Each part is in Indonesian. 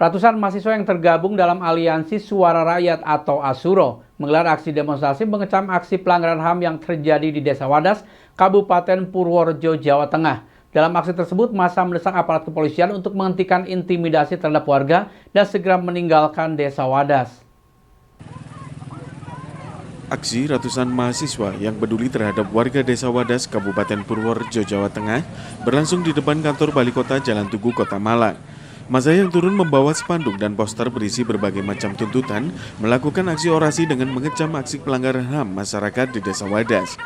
Ratusan mahasiswa yang tergabung dalam Aliansi Suara Rakyat atau ASURO menggelar aksi demonstrasi mengecam aksi pelanggaran HAM yang terjadi di Desa Wadas, Kabupaten Purworejo, Jawa Tengah. Dalam aksi tersebut, massa mendesak aparat kepolisian untuk menghentikan intimidasi terhadap warga dan segera meninggalkan Desa Wadas. Aksi ratusan mahasiswa yang peduli terhadap warga Desa Wadas, Kabupaten Purworejo, Jawa Tengah berlangsung di depan kantor Balai Kota Jalan Tugu, Kota Malang. Massa yang turun membawa spanduk dan poster berisi berbagai macam tuntutan melakukan aksi orasi dengan mengecam aksi pelanggaran HAM masyarakat di Desa Wadas.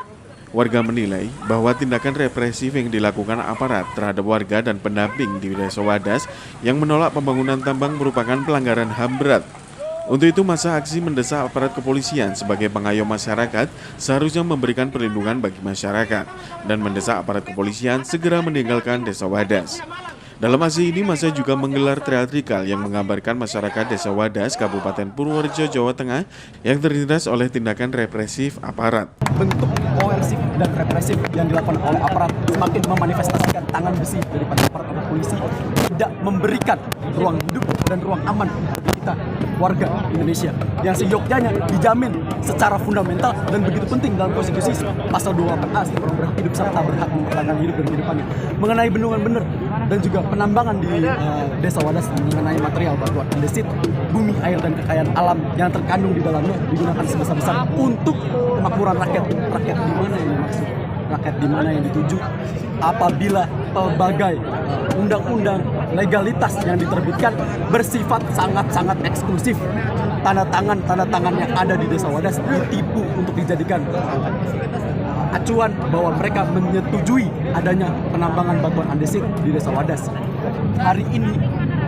Warga menilai bahwa tindakan represif yang dilakukan aparat terhadap warga dan pendamping di Desa Wadas yang menolak pembangunan tambang merupakan pelanggaran HAM berat. Untuk itu, massa aksi mendesak aparat kepolisian sebagai pengayom masyarakat seharusnya memberikan perlindungan bagi masyarakat dan mendesak aparat kepolisian segera meninggalkan Desa Wadas. Dalam aksi ini, massa juga menggelar teatrikal yang menggambarkan masyarakat Desa Wadas, Kabupaten Purworejo, Jawa Tengah yang tertindas oleh tindakan represif aparat. Bentuk koersif dan represif yang dilakukan oleh aparat semakin memanifestasikan tangan besi daripada aparat polisi, tidak memberikan ruang hidup dan ruang aman bagi kita warga Indonesia yang seyogyanya dijamin secara fundamental dan begitu penting dalam konstitusi pasal 28A setiap orang berhak hidup serta berhak mempertahankan hidup dan kehidupannya. Mengenai bendungan bener dan juga penambangan di Desa Wadas mengenai material batuan andesit, bumi, air dan kekayaan alam yang terkandung di dalamnya digunakan sebesar-besar untuk kemakmuran rakyat. Rakyat di mana yang dimaksud? Rakyat di mana yang dituju? Apabila pelbagai undang-undang legalitas yang diterbitkan bersifat sangat-sangat eksklusif, tanda tangan yang ada di Desa Wadas ditipu untuk dijadikan acuan bahwa mereka menyetujui adanya penambangan batuan andesit di Desa Wadas. Hari ini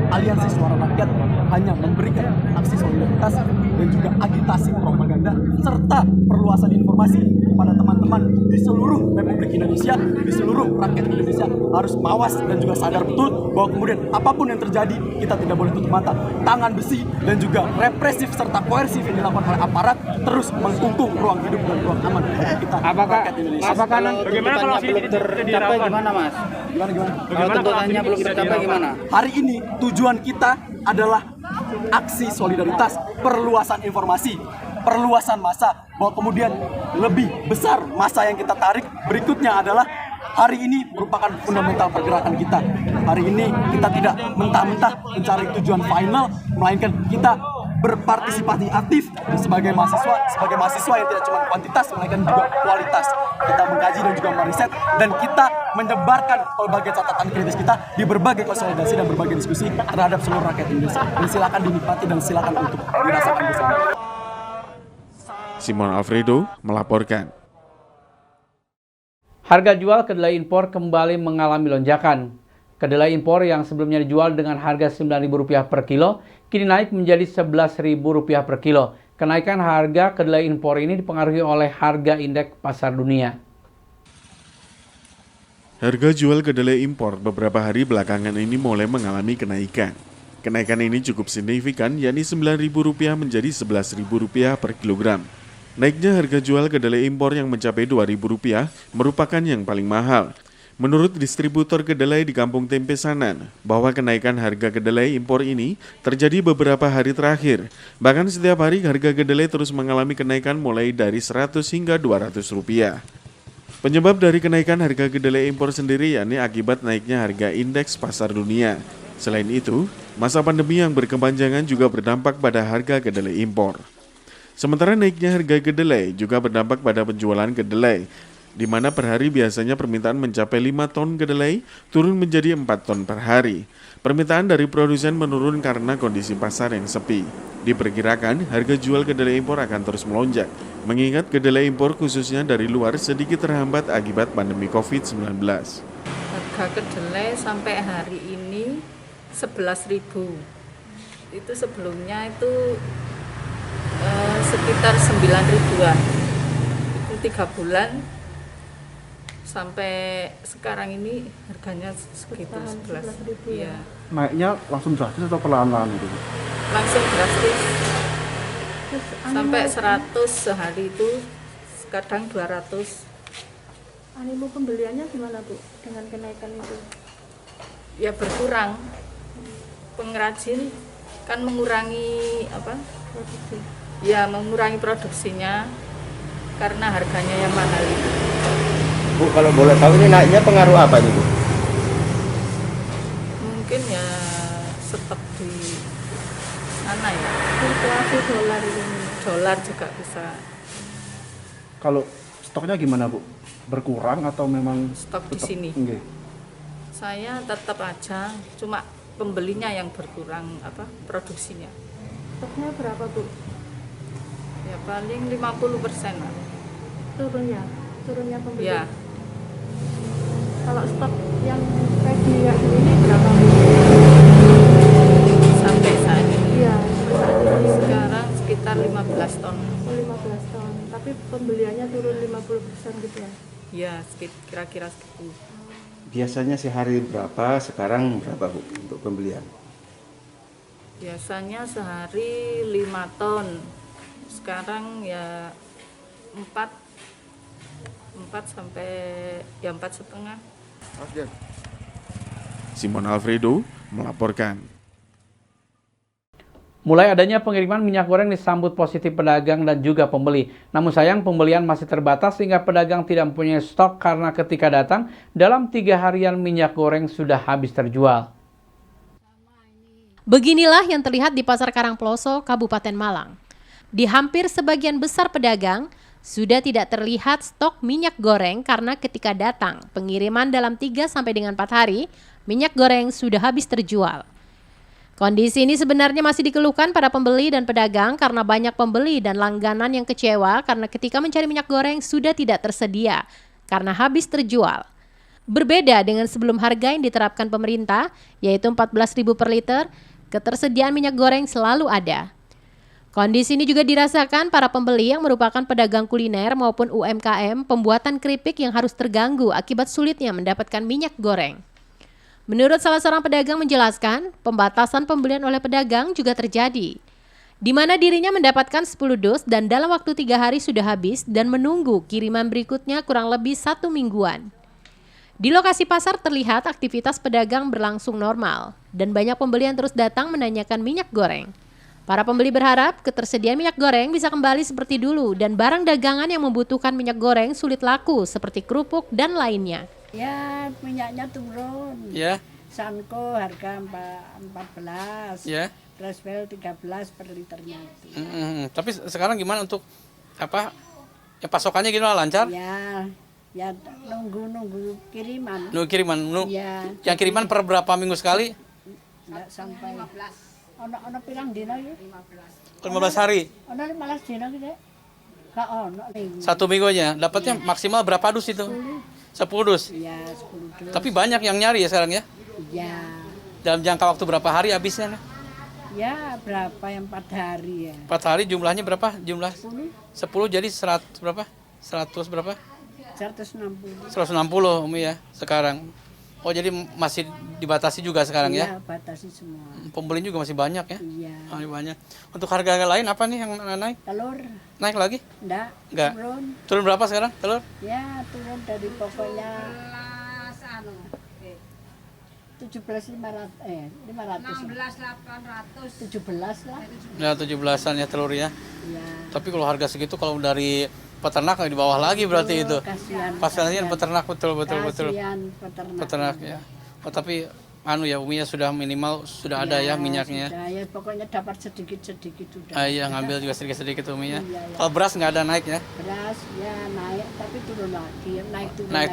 Aliansi Suara Rakyat hanya memberikan aksi solidaritas dan juga agitasi propaganda serta perluasan informasi kepada teman-teman di seluruh Republik Indonesia, di seluruh rakyat Indonesia harus mawas dan juga sadar betul bahwa kemudian apapun yang terjadi kita tidak boleh tutup mata. Tangan besi dan juga represif serta koersif yang dilakukan oleh aparat terus mengkungkung ruang hidup dan ruang aman bagi kita rakyat Indonesia. Apakah bagaimana kalau belum tercapai gimana, Mas? Gimana? Kalau tuntutannya belum tercapai gimana? Hari ini tujuan kita adalah aksi solidaritas, perluasan informasi, perluasan massa, bahwa kemudian lebih besar massa yang kita tarik berikutnya adalah hari ini merupakan fundamental pergerakan kita. Hari ini kita tidak mentah-mentah mencari tujuan final, melainkan kita berpartisipasi aktif sebagai mahasiswa yang tidak cuma kuantitas melainkan juga kualitas. Kita mengkaji dan juga meriset dan kita menyebarkan berbagai catatan kritis kita di berbagai konsolidasi dan berbagai diskusi terhadap seluruh rakyat Indonesia. Dan silakan dinikmati dan silakan untuk dirasakan bersama. Simon Alfredo melaporkan. Harga jual kedelai impor kembali mengalami lonjakan. Kedelai impor yang sebelumnya dijual dengan harga Rp9.000 per kilo, kini naik menjadi Rp11.000 per kilo. Kenaikan harga kedelai impor ini dipengaruhi oleh harga indeks pasar dunia. Harga jual kedelai impor beberapa hari belakangan ini mulai mengalami kenaikan. Kenaikan ini cukup signifikan, yakni Rp9.000 menjadi Rp11.000 per kilogram. Naiknya harga jual kedelai impor yang mencapai Rp2.000 merupakan yang paling mahal. Menurut distributor kedelai di Kampung Tempe Sanan, bahwa kenaikan harga kedelai impor ini terjadi beberapa hari terakhir. Bahkan setiap hari harga kedelai terus mengalami kenaikan mulai dari Rp100 hingga Rp200. Penyebab dari kenaikan harga kedelai impor sendiri yakni akibat naiknya harga indeks pasar dunia. Selain itu, masa pandemi yang berkepanjangan juga berdampak pada harga kedelai impor. Sementara naiknya harga kedelai juga berdampak pada penjualan kedelai, di mana per hari biasanya permintaan mencapai 5 ton kedelai turun menjadi 4 ton per hari. Permintaan dari produsen menurun karena kondisi pasar yang sepi. Diperkirakan harga jual kedelai impor akan terus melonjak, mengingat kedelai impor khususnya dari luar sedikit terhambat akibat pandemi COVID-19. Harga kedelai sampai hari ini 11.000. Itu sebelumnya itu sekitar 9.000-an. Itu 3 bulan sampai sekarang ini harganya segitu 11.000 ya. Naiknya langsung drastis atau perlahan-lahan gitu? Langsung drastis. Sampai 100 sehari itu, kadang 200. Animo pembeliannya gimana Bu dengan kenaikan itu? Ya berkurang. Pengrajin Kan mengurangi apa? Ya, mengurangi produksinya karena harganya yang mahal itu. Bu, kalau boleh tahu ini naiknya pengaruh apa nih Bu? Mungkin ya stok di sana ya. Fluktuasi dolar ini. Dolar juga bisa. Kalau stoknya gimana Bu? Berkurang atau memang Stok di tetap? sini. Nggih. Saya tetap aja, cuma pembelinya yang berkurang apa produksinya. Stoknya berapa Bu? Ya paling 50% lah. Turunnya pembeli. Ya, Kalau stok yang ready kayak gini berapa Bu? sampai saat ini. Iya, sampai saat ini Sekarang sekitar 15 ton. 15 ton. Tapi pembeliannya turun 50% gitu ya. Ya, kira-kira segitu. Biasanya sehari berapa, sekarang berapa Bu untuk pembelian? Biasanya sehari 5 ton. Sekarang ya 4 sampai ya 4,5. Simon Alfredo melaporkan. Mulai adanya pengiriman minyak goreng disambut positif pedagang dan juga pembeli. Namun sayang pembelian masih terbatas sehingga pedagang tidak mempunyai stok karena ketika datang dalam 3 harian minyak goreng sudah habis terjual. Beginilah yang terlihat di Pasar Karangploso, Kabupaten Malang. Di hampir sebagian besar pedagang, sudah tidak terlihat stok minyak goreng karena ketika datang pengiriman dalam 3 sampai dengan 4 hari, minyak goreng sudah habis terjual. Kondisi ini sebenarnya masih dikeluhkan para pembeli dan pedagang karena banyak pembeli dan langganan yang kecewa karena ketika mencari minyak goreng sudah tidak tersedia karena habis terjual. Berbeda dengan sebelum harga yang diterapkan pemerintah, yaitu Rp14.000 per liter, ketersediaan minyak goreng selalu ada. Kondisi ini juga dirasakan para pembeli yang merupakan pedagang kuliner maupun UMKM pembuatan keripik yang harus terganggu akibat sulitnya mendapatkan minyak goreng. Menurut salah seorang pedagang menjelaskan, pembatasan pembelian oleh pedagang juga terjadi, di mana dirinya mendapatkan 10 dus dan dalam waktu 3 hari sudah habis dan menunggu kiriman berikutnya kurang lebih 1 mingguan. Di lokasi pasar terlihat aktivitas pedagang berlangsung normal dan banyak pembeli yang terus datang menanyakan minyak goreng. Para pembeli berharap ketersediaan minyak goreng bisa kembali seperti dulu dan barang dagangan yang membutuhkan minyak goreng sulit laku seperti kerupuk dan lainnya. Ya, minyaknya turun. Ya, Sanko harga 14. ya. Reswell 13 per liternya itu. Tapi sekarang gimana untuk apa? Ya pasokannya gimana, lancar? Ya nunggu kiriman. Nunggu kiriman, Ya. yang kiriman per berapa minggu sekali? Enggak sampai 15. Ono pirang dina ya? 15 hari. Ono 15 dina gitu. Gak ono. 1 minggu aja. Dapatnya maksimal berapa dus itu? 10 dus. Ya, 10 dus. Tapi banyak yang nyari ya sekarang ya? Ya. Dalam jangka waktu berapa hari habisnya? Ya, berapa yang 4 hari ya? 4 hari jumlahnya berapa? Jumlah 10. 10 jadi 100 berapa? 100 berapa? 160. 160 Umi ya sekarang. Oh jadi masih dibatasi juga sekarang ya? Iya, batasi semua. Pembeli juga masih banyak ya? Iya. Masih banyak. Untuk harga lain apa nih yang naik? Telur. Naik lagi? Enggak. Enggak. Turun. Turun berapa sekarang telur? Ya, turun dari pokoknya 17.500 17 lah. Ya 17-an ya telur ya. Iya. Tapi kalau harga segitu kalau dari peternak di bawah lagi berarti itu. Kasihan peternak betul. Kasihan Peternak ya. Oh tapi ya Umi ya sudah minimal sudah ada ya minyaknya. Sudah, ya pokoknya dapat sedikit-sedikit sudah. Iya ngambil juga sedikit-sedikit Umi ya. Iya. Kalau beras nggak ada naik ya? Beras ya naik tapi turun lagi.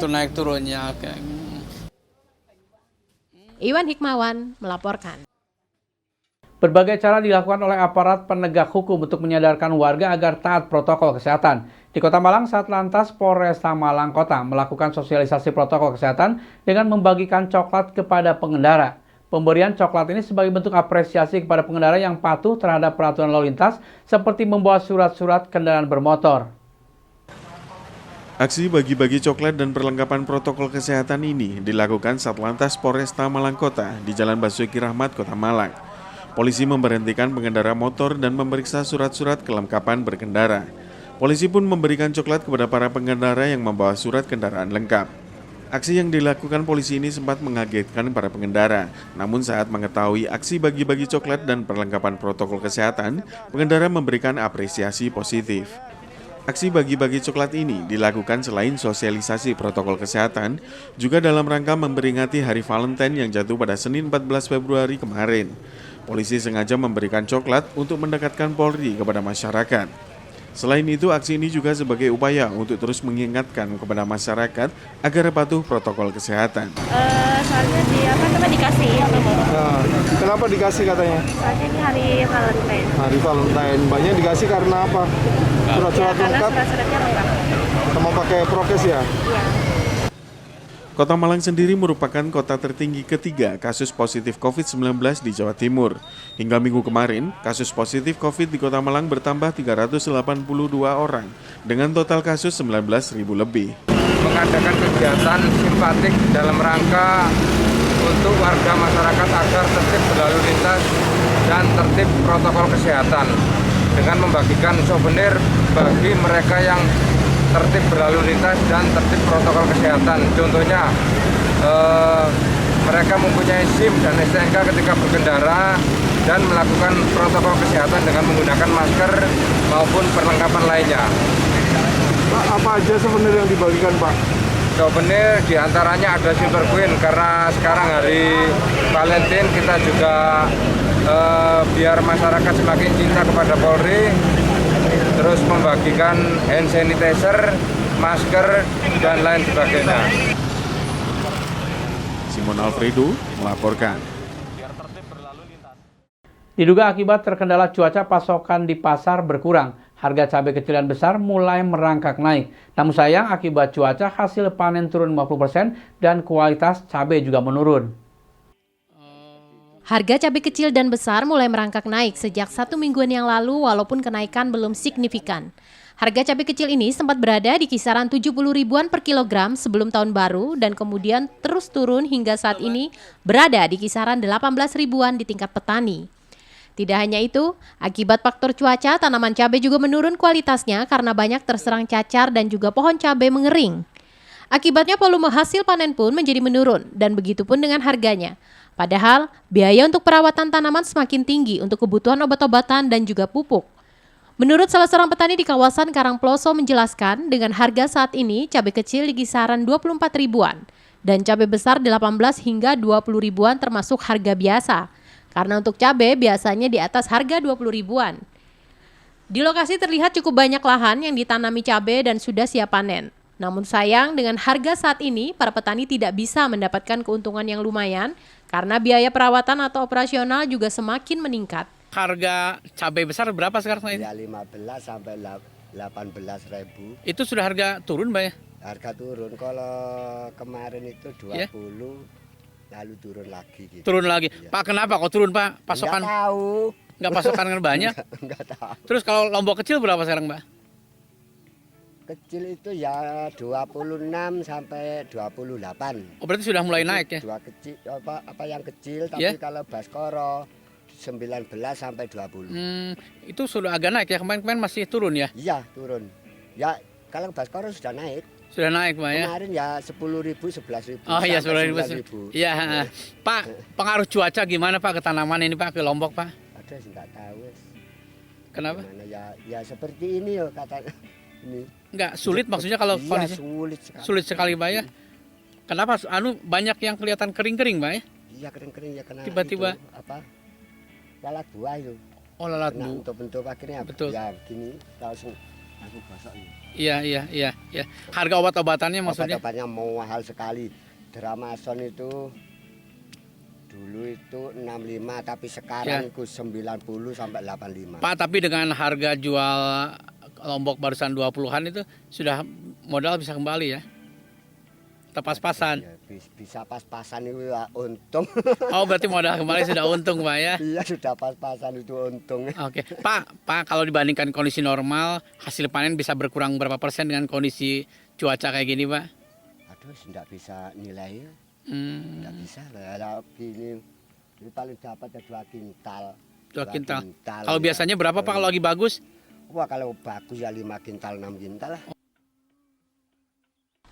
Naik turunnya. Oke. Iwan Hikmawan melaporkan. Berbagai cara dilakukan oleh aparat penegak hukum untuk menyadarkan warga agar taat protokol kesehatan. Di Kota Malang, Satlantas Polresta Malang Kota melakukan sosialisasi protokol kesehatan dengan membagikan coklat kepada pengendara. Pemberian coklat ini sebagai bentuk apresiasi kepada pengendara yang patuh terhadap peraturan lalu lintas seperti membawa surat-surat kendaraan bermotor. Aksi bagi-bagi coklat dan perlengkapan protokol kesehatan ini dilakukan Satlantas Polresta Malang Kota di Jalan Basuki Rahmat, Kota Malang. Polisi memberhentikan pengendara motor dan memeriksa surat-surat kelengkapan berkendara. Polisi pun memberikan coklat kepada para pengendara yang membawa surat kendaraan lengkap. Aksi yang dilakukan polisi ini sempat mengagetkan para pengendara. Namun saat mengetahui aksi bagi-bagi coklat dan perlengkapan protokol kesehatan, pengendara memberikan apresiasi positif. Aksi bagi-bagi coklat ini dilakukan selain sosialisasi protokol kesehatan, juga dalam rangka memperingati Hari Valentine yang jatuh pada Senin 14 Februari kemarin. Polisi sengaja memberikan coklat untuk mendekatkan Polri kepada masyarakat. Selain itu, aksi ini juga sebagai upaya untuk terus mengingatkan kepada masyarakat agar patuh protokol kesehatan. Soalnya dikasih. Nah, kenapa dikasih katanya? Soalnya ini hari Valentine. Hari Valentine. Banyak dikasih karena apa? Surat-surat lengkap? Surat-suratnya lengkap. Sama pakai prokes ya? Iya. Kota Malang sendiri merupakan kota tertinggi ketiga kasus positif COVID-19 di Jawa Timur. Hingga minggu kemarin, kasus positif COVID di Kota Malang bertambah 382 orang, dengan total kasus 19.000 lebih. Mengadakan kegiatan simpatik dalam rangka untuk warga masyarakat agar tertib berlalu lintas dan tertib protokol kesehatan, dengan membagikan souvenir bagi mereka yang tertib berlalu lintas dan tertib protokol kesehatan. Contohnya mereka mempunyai SIM dan STNK ketika berkendara dan melakukan protokol kesehatan dengan menggunakan masker maupun perlengkapan lainnya. Pak, apa aja souvenir yang dibagikan, Pak? Souvenir diantaranya ada Silver Queen, karena sekarang hari Valentine kita juga biar masyarakat semakin cinta kepada Polri, terus membagikan hand sanitizer, masker, dan lain sebagainya. Simon Alfredo melaporkan. Diduga akibat terkendala cuaca, pasokan di pasar berkurang. Harga cabai kecil dan besar mulai merangkak naik. Namun sayang, akibat cuaca hasil panen turun 50% dan kualitas cabai juga menurun. Harga cabai kecil dan besar mulai merangkak naik sejak 1 mingguan yang lalu, walaupun kenaikan belum signifikan. Harga cabai kecil ini sempat berada di kisaran 70 ribuan per kilogram sebelum tahun baru dan kemudian terus turun hingga saat ini berada di kisaran 18 ribuan di tingkat petani. Tidak hanya itu, akibat faktor cuaca, tanaman cabai juga menurun kualitasnya karena banyak terserang cacar dan juga pohon cabai mengering. Akibatnya volume hasil panen pun menjadi menurun dan begitu pun dengan harganya. Padahal, biaya untuk perawatan tanaman semakin tinggi untuk kebutuhan obat-obatan dan juga pupuk. Menurut salah seorang petani di kawasan Karangploso menjelaskan, dengan harga saat ini cabai kecil di kisaran 24 ribuan dan cabai besar 18 hingga 20 ribuan termasuk harga biasa. Karena untuk cabai biasanya di atas harga 20 ribuan. Di lokasi terlihat cukup banyak lahan yang ditanami cabai dan sudah siap panen. Namun sayang, dengan harga saat ini, para petani tidak bisa mendapatkan keuntungan yang lumayan karena biaya perawatan atau operasional juga semakin meningkat. Harga cabai besar berapa sekarang? Ya 15 sampai 18 ribu. Itu sudah harga turun, Mbak ya? Harga turun, kalau kemarin itu 20, ya? Lalu turun lagi. Gitu. Turun lagi. Ya. Pak, kenapa kok turun, Pak? Pasokan? Nggak tahu. Nggak pasokan banyak? Nggak tahu. Terus kalau Lombok kecil berapa sekarang, Mbak? Kecil itu ya 26 sampai 28. Oh, berarti sudah mulai naik ya? Dua kecil apa yang kecil, tapi kalau Baskoro 19 sampai 20. Itu sudah agak naik ya, kemarin masih turun ya? Iya, turun. Ya, kalau Baskoro sudah naik. Sudah naik, Pak ya? Kemarin ya 10.000, 11.000. Oh iya, 10.000. Iya, Pak, pengaruh cuaca gimana Pak ke tanaman ini Pak, ke Lombok Pak? Ada sih nggak tahu. Kenapa? Ya seperti ini ya katanya. Ini. Enggak sulit maksudnya kalau kondisi sulit sekali Pak ya. Kenapa? Banyak yang kelihatan kering-kering Pak ya? Iya kering-kering ya karena tiba-tiba apa? Lalat buah itu. Oh lalat buah. Bentuk akhirnya betul. Ya gini langsung aku gosok ini. Iya. Harga obat-obatannya maksudnya? Obat-obatannya mau mahal sekali. Dramason itu dulu itu 65 tapi sekarang itu 90 sampai 85. Pak, tapi dengan harga jual Lombok barusan 20-an itu sudah modal bisa kembali ya? Pas-pasan. Ya, bisa pas-pasan itu ya untung. Oh, berarti modal kembali sudah untung, Pak ya? Iya, sudah pas-pasan itu untung. Oke. Pak, kalau dibandingkan kondisi normal, hasil panen bisa berkurang berapa persen dengan kondisi cuaca kayak gini, Pak? Aduh, tidak bisa nilai. Tidak bisa lah. Ini paling dapat 2 kintal. 2 kintal. Kalau biasanya berapa, Pak, kalau lagi bagus? Wah, kalau bagus ya 5 kintal, 6 kintal lah.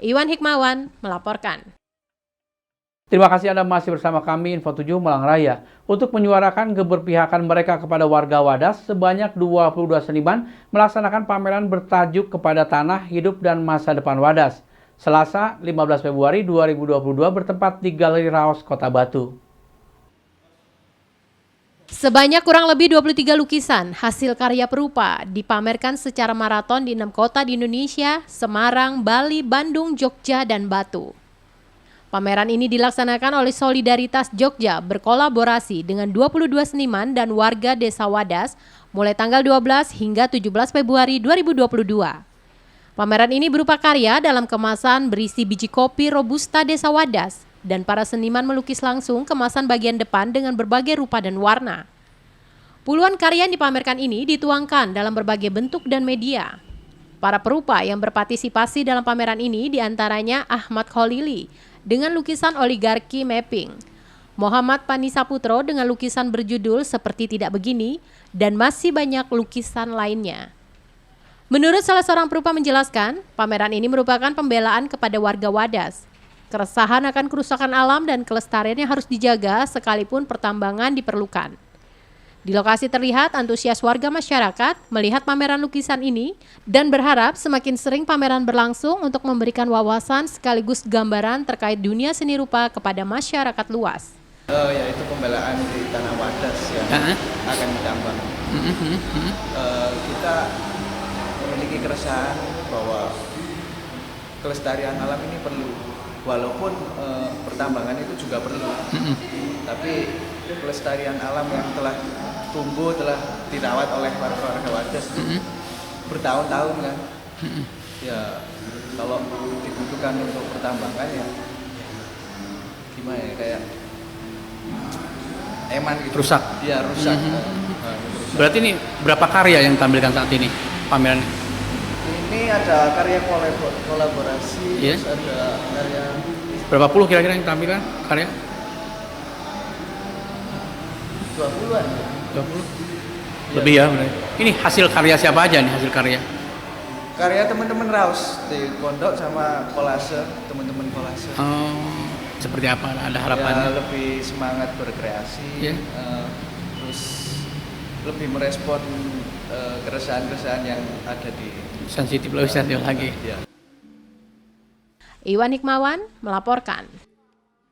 Iwan Hikmawan melaporkan. Terima kasih Anda masih bersama kami Info 7 Malang Raya. Untuk menyuarakan keberpihakan mereka kepada warga Wadas, sebanyak 22 seniman melaksanakan pameran bertajuk Kepada Tanah, Hidup dan Masa Depan Wadas. Selasa 15 Februari 2022 bertempat di Galeri Raos Kota Batu. Sebanyak kurang lebih 23 lukisan hasil karya perupa dipamerkan secara maraton di 6 kota di Indonesia, Semarang, Bali, Bandung, Jogja, dan Batu. Pameran ini dilaksanakan oleh Solidaritas Jogja berkolaborasi dengan 22 seniman dan warga Desa Wadas mulai tanggal 12 hingga 17 Februari 2022. Pameran ini berupa karya dalam kemasan berisi biji kopi Robusta Desa Wadas dan para seniman melukis langsung kemasan bagian depan dengan berbagai rupa dan warna. Puluhan karya yang dipamerkan ini dituangkan dalam berbagai bentuk dan media. Para perupa yang berpartisipasi dalam pameran ini diantaranya Ahmad Kholili dengan lukisan oligarki mapping, Muhammad Panisaputro dengan lukisan berjudul Seperti Tidak Begini, dan masih banyak lukisan lainnya. Menurut salah seorang perupa menjelaskan, pameran ini merupakan pembelaan kepada warga Wadas. Keresahan akan kerusakan alam dan kelestarian yang harus dijaga sekalipun pertambangan diperlukan. Di lokasi terlihat antusias warga masyarakat melihat pameran lukisan ini dan berharap semakin sering pameran berlangsung untuk memberikan wawasan sekaligus gambaran terkait dunia seni rupa kepada masyarakat luas. Yaitu pembelaan di tanah Wadas yang akan ditambang. Kita memiliki keresahan bahwa kelestarian alam ini perlu, walaupun pertambangan itu juga perlu. Tapi kelestarian alam yang telah tumbuh, telah dirawat oleh warga Wadas bertahun-tahun kan. Ya kalau dibutuhkan untuk pertambangan ya gimana ya, kayak eman gitu. Rusak. Iya, rusak. Berarti ini berapa karya yang tampilkan saat ini pameran? Ini ada karya kolaborasi, Yeah. Terus ada karya Berapa puluh kira-kira yang tampilkan karya? 20-an. 20? Lebih ya benar. Ini hasil karya siapa aja nih hasil karya? Karya teman-teman Raus di pondok sama kolase, teman-teman kolase. Oh, seperti apa? Ada harapannya? Ya, lebih semangat berkreasi, Yeah. Terus lebih merespon keresahan-keresahan yang ada di Sensitif, lebih sensitif lagi. Ya. Iwan Hikmawan melaporkan.